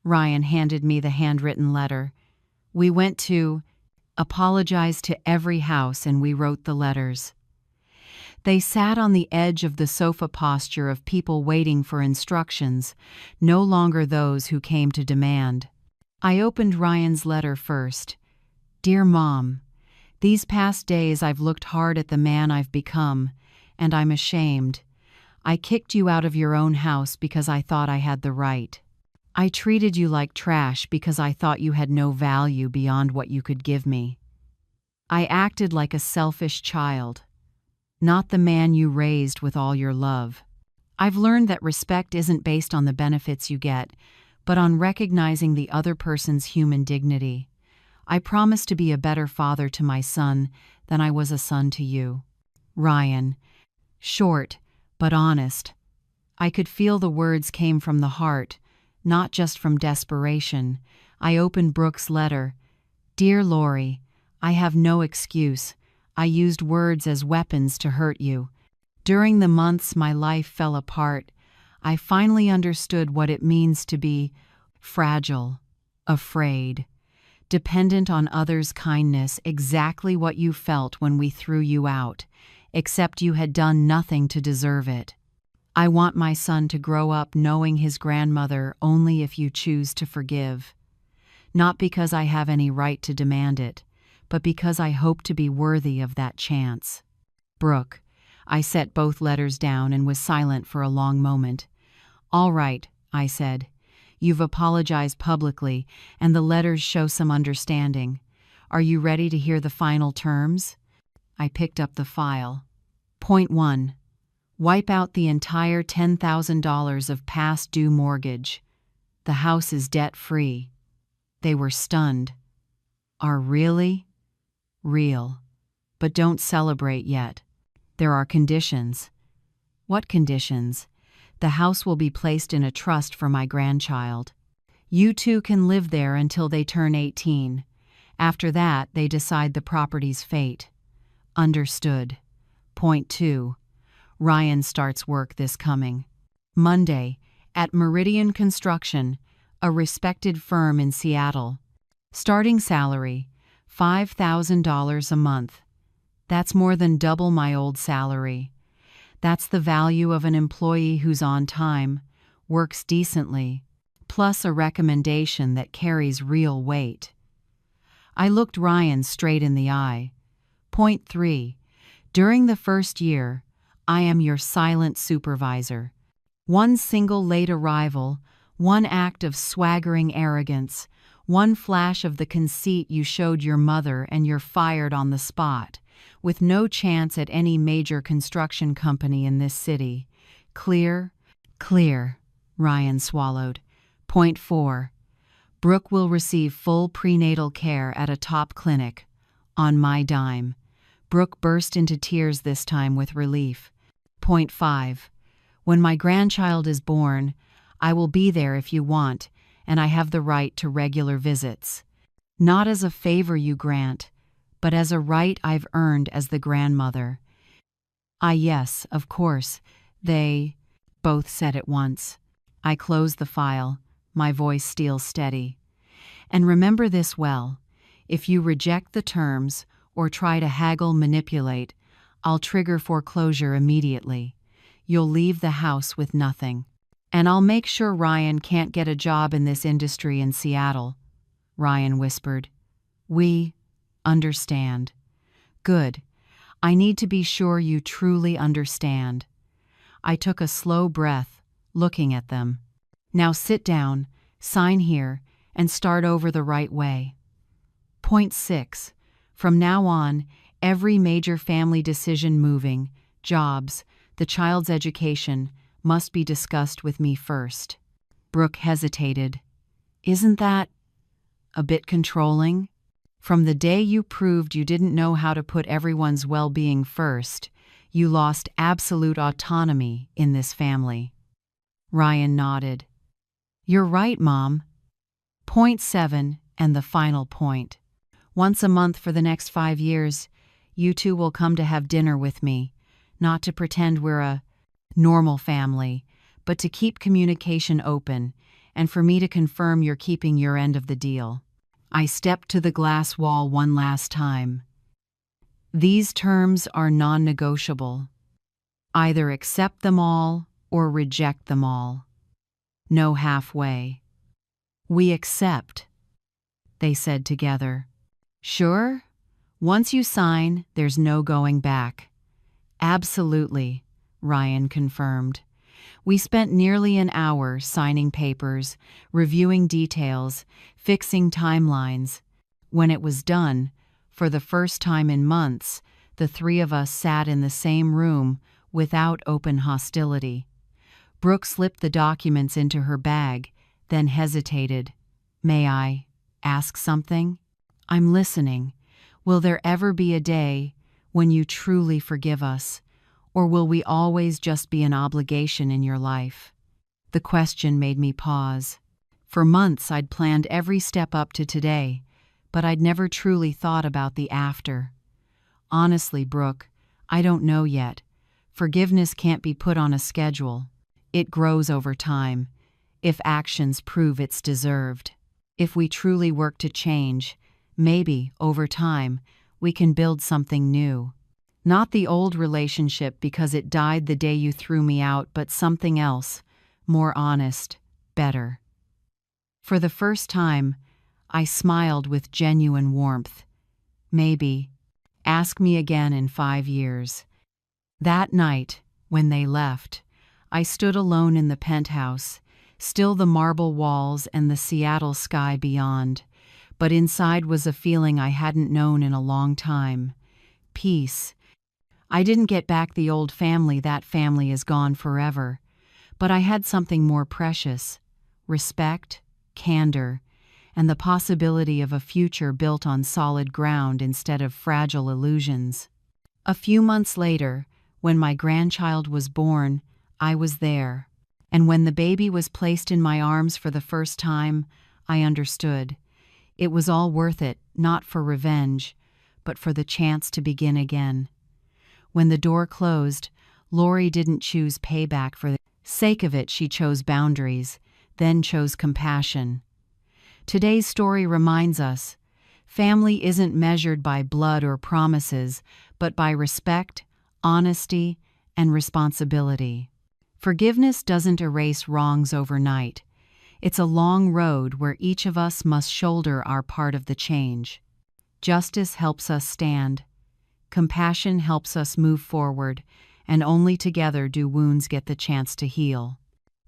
[SPEAKER 1] Ryan handed me the handwritten letter. We went to apologize to every house and we wrote the letters. They sat on the edge of the sofa posture of people waiting for instructions, no longer those who came to demand. I opened Ryan's letter first. Dear Mom, these past days I've looked hard at the man I've become, and I'm ashamed. I kicked you out of your own house because I thought I had the right. I treated you like trash because I thought you had no value beyond what you could give me. I acted like a selfish child, not the man you raised with all your love. I've learned that respect isn't based on the benefits you get, but on recognizing the other person's human dignity. I promise to be a better father to my son than I was a son to you. Ryan. Short, but honest. I could feel the words came from the heart, not just from desperation. I opened Brooke's letter. Dear Lori, I have no excuse. I used words as weapons to hurt you. During the months my life fell apart, I finally understood what it means to be fragile, afraid, dependent on others' kindness, exactly what you felt when we threw you out, except you had done nothing to deserve it. I want my son to grow up knowing his grandmother only if you choose to forgive. Not because I have any right to demand it, but because I hope to be worthy of that chance. Brooke. I set both letters down and was silent for a long moment. All right, I said. You've apologized publicly, and the letters show some understanding. Are you ready to hear the final terms? I picked up the file. Point 1. Wipe out the entire $10,000 of past due mortgage. The house is debt-free. They were stunned. Are really? Real. But don't celebrate yet. There are conditions. What conditions? The house will be placed in a trust for my grandchild. You two can live there until they turn 18. After that, they decide the property's fate. Understood. Point 2. Ryan starts work this coming Monday at Meridian Construction, a respected firm in Seattle. Starting salary, $5,000 a month. That's more than double my old salary. That's the value of an employee who's on time, works decently, plus a recommendation that carries real weight. I looked Ryan straight in the eye. Point 3. During the first year, I am your silent supervisor. One single late arrival, one act of swaggering arrogance, One flash of the conceit you showed your mother and you're fired on the spot, with no chance at any major construction company in this city. Clear? Clear, Ryan swallowed. Point 4. Brooke will receive full prenatal care at a top clinic. On my dime. Brooke burst into tears this time with relief. Point 5. When my grandchild is born, I will be there if you want, and I have the right to regular visits. Not as a favor you grant, but as a right I've earned as the grandmother. Yes, of course, they both said at once. I close the file, my voice steel steady. And remember this well, if you reject the terms or try to haggle manipulate, I'll trigger foreclosure immediately. You'll leave the house with nothing. And I'll make sure Ryan can't get a job in this industry in Seattle, Ryan whispered. We understand. Good. I need to be sure you truly understand. I took a slow breath, looking at them. Now sit down, sign here, and start over the right way. Point 6. From now on, every major family decision moving, jobs, the child's education, must be discussed with me first. Brooke hesitated. Isn't that a bit controlling? From the day you proved you didn't know how to put everyone's well-being first, you lost absolute autonomy in this family. Ryan nodded. You're right, Mom. Point 7, and the final point. Once a month for the next 5 years, you two will come to have dinner with me, not to pretend we're a normal family, but to keep communication open, and for me to confirm you're keeping your end of the deal. I stepped to the glass wall one last time. These terms are non-negotiable. Either accept them all or reject them all. No halfway. We accept, they said together. Sure? Once you sign, there's no going back. Absolutely, Ryan confirmed. We spent nearly an hour signing papers, reviewing details, fixing timelines. When it was done, for the first time in months, the three of us sat in the same room without open hostility. Brooke slipped the documents into her bag, then hesitated. May I ask something? I'm listening. Will there ever be a day when you truly forgive us? Or will we always just be an obligation in your life? The question made me pause. For months I'd planned every step up to today, but I'd never truly thought about the after. Honestly, Brooke, I don't know yet. Forgiveness can't be put on a schedule. It grows over time, if actions prove it's deserved. If we truly work to change, maybe, over time, we can build something new. Not the old relationship because it died the day you threw me out, but something else, more honest, better. For the first time, I smiled with genuine warmth. Maybe. Ask me again in 5 years. That night, when they left, I stood alone in the penthouse, still the marble walls and the Seattle sky beyond, but inside was a feeling I hadn't known in a long time. Peace. I didn't get back the old family, that family is gone forever. But I had something more precious: respect, candor, and the possibility of a future built on solid ground instead of fragile illusions. A few months later, when my grandchild was born, I was there. And when the baby was placed in my arms for the first time, I understood. It was all worth it, not for revenge, but for the chance to begin again. When the door closed, Lori didn't choose payback for the sake of it. She chose boundaries, then chose compassion. Today's story reminds us, family isn't measured by blood or promises, but by respect, honesty, and responsibility. Forgiveness doesn't erase wrongs overnight. It's a long road where each of us must shoulder our part of the change. Justice helps us stand. Compassion helps us move forward, and only together do wounds get the chance to heal.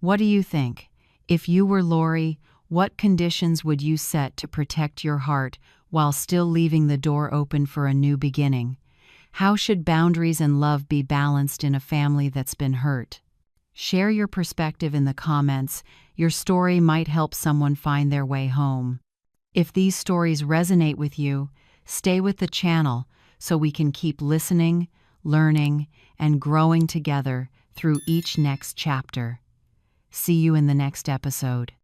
[SPEAKER 1] What do you think? If you were Lori, What conditions would you set to protect your heart while still leaving the door open for a new beginning? How should boundaries and love be balanced in a family that's been hurt? Share your perspective in the comments. Your story might help someone find their way home. If these stories resonate with you, stay with the channel so we can keep listening, learning, and growing together through each next chapter. See you in the next episode.